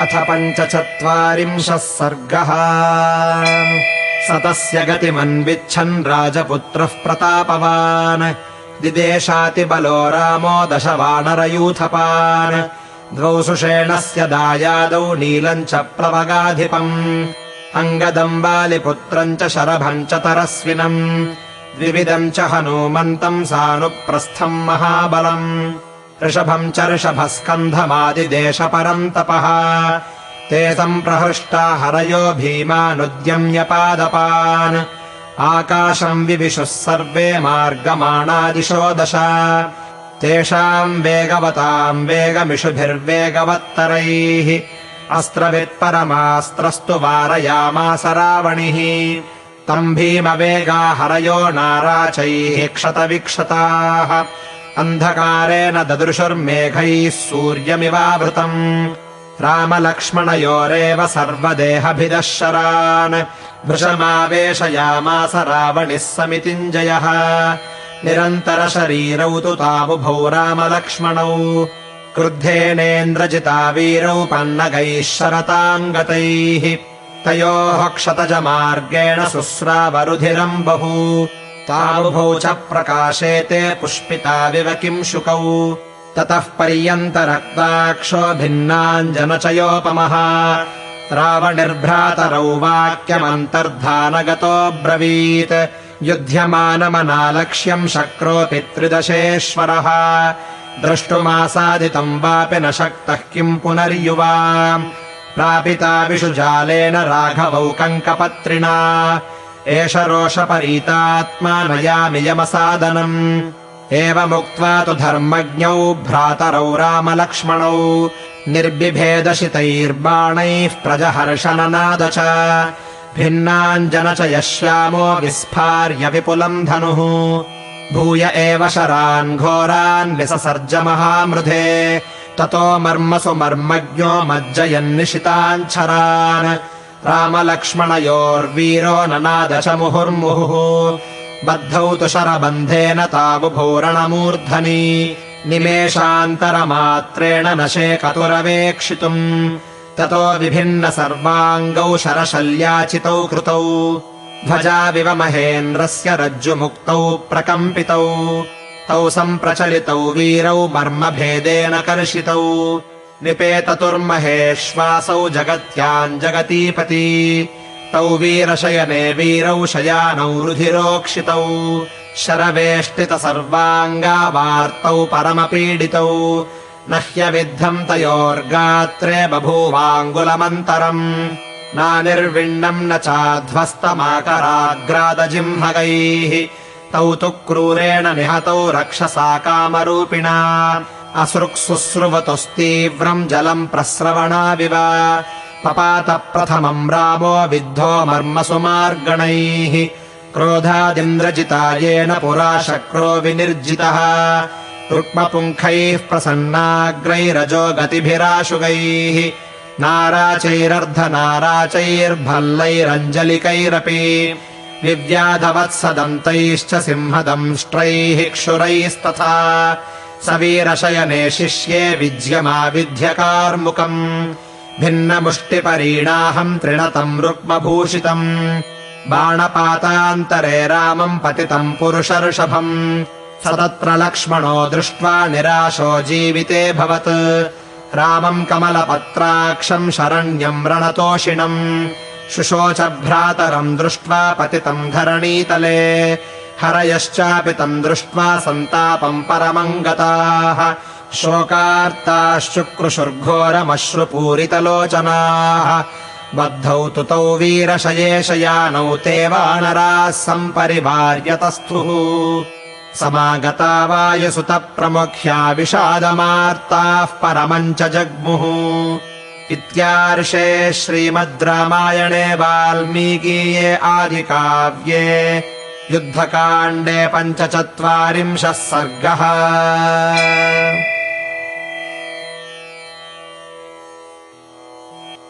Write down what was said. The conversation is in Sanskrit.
अथ 45 सर्गः। स तस्य गतिमन्विच्छन् राजपुत्रः प्रतापवान् दिदेशातिबलो रामो 10 वानरयूथपान् 2 सुषेणस्य दायादौ नीलम् च प्लवगाधिपम् अङ्गदम् वालिपुत्रम् च शरभम् च तरस्विनम् 2विधम् च हनूमन्तम् सानुप्रस्थम् महाबलम् ऋषभम् च ऋषभस्कन्धमादिदेशपरम् तपः ते सम्प्रहृष्टा हरयो भीमानुद्यम्य पादपान् आकाशम् विविशुः सर्वे मार्गमाणादिशो 10 तेषाम् वेगवताम् वेगमिषुभिर्वेगवत्तरैः अस्त्रवित्परमास्त्रस्तु वारयामास रावणिः तम् भीमवेगा हरयो नाराचैः क्षतविक्षताः अन्धकारेण ददृशुर्मेघैः सूर्यमिवावृतम् रामलक्ष्मणयोरेव सर्वदेहभिदः शरान् वृषमावेशयामास रावणिः समितिञ्जयः निरन्तरशरीरौ तु तावुभौ रामलक्ष्मणौ क्रुद्धेनेन्द्रजिता वीरौ पन्नगैः शरताम् गतैः तयोः क्षतजमार्गेण शुश्रावरुधिरम् बहु तावुभौ च प्रकाशेते पुष्पिताविव किंशुकौ ततः पर्यन्तरक्ताक्षो भिन्नाञ्जनचयोपमः रावणिर्भ्रातरौ वाक्यमन्तर्धानगतोऽब्रवीत् युध्यमानमनालक्ष्यम् शक्रोऽपि 310 द्रष्टुमासादितम् वापि न शक्तः किम् पुनर्युवा प्रापिता विषुजालेन राघवौ कङ्कपत्रिणा एष रोषपरीतात्मा नयामि यमसादनम् एवमुक्त्वा तु धर्मज्ञौ भ्रातरौ रामलक्ष्मणौ निर्बिभेदशितैर्बाणैः प्रजहर्षणनाद च भिन्नाञ्जन च यश्यामो विस्फार्य विपुलम् धनुः भूय एव शरान् घोरान् विससर्ज महामृधे ततो मर्मसु मर्मज्ञो मज्जयन्निशिताञ्छरान् रामलक्ष्मणयोर्वीरो ननाद च मुहुर्मुहुः बद्धौ तु शरबन्धेन तावुभौ रणमूर्धनि निमेषान्तरमात्रेण न शेकतुरवेक्षितुम् ततो विभिन्न सर्वाङ्गौ शरशल्याचितौ कृतौ ध्वजाविव महेन्द्रस्य रज्जुमुक्तौ प्रकम्पितौ तौ सम्प्रचलितौ वीरौ मर्मभेदेन कर्षितौ निपेततुर्महेश्वासौ जगत्याम् जगतीपति तौ वीरशयने वीरौ शयानौ रुधिरोक्षितौ शरवेष्टितसर्वाङ्गावार्तौ परमपीडितौ न ह्यविद्धम् तयोर्गात्रे बभूवाङ्गुलमन्तरम् नानिर्विण्णम् न चाध्वस्तमाकराग्रादजिह्मगैः तौ तु क्रूरेण निहतौ रक्षसा कामरूपिणा असृक्सुश्रुवतुस्तीव्रम् जलम् प्रस्रवणाविव पपात प्रथमम् रामो विद्धो मर्मसु मार्गणैः क्रोधादिन्द्रजिता येन पुरा शक्रो विनिर्जितः रुक्मपुङ्खैः प्रसन्नाग्रैरजो गतिभिराशुगैः नाराचैरर्धनाराचैर्भल्लैरञ्जलिकैरपि विव्याधवत्सदन्तैश्च सिंहदंष्ट्रैः क्षुरैस्तथा सवीरशयने शिष्ये विज्यमाविध्यकार्मुकम् भिन्नमुष्टिपरीणाहम् त्रिणतम् रुक्मभूषितम् बाणपातान्तरे रामम् पतितम् पुरुषर्षभम् स तत्र लक्ष्मणो दृष्ट्वा निराशो जीवितेऽभवत् रामम् कमलपत्राक्षम् शरण्यम् रणतोषिणम् शुशोच भ्रातरम् दृष्ट्वा पतितम् धरणीतले हरयश्चापि तम् दृष्ट्वा सन्तापम् परमम् गताः शोकार्ताश्चुक्रुशुर्घोरमश्रुपूरितलोचनाः बद्धौ तु तौ वीरशये शयानौ ते वानराः सम्परिवार्यतस्थुः समागता वायुसुतप्रमुख्या विषादमार्ताः परमम् च जग्मुः। इत्यार्षे श्रीमद् रामायणे वाल्मीकीये आदिकाव्ये युद्धकाण्डे 45 सर्गः।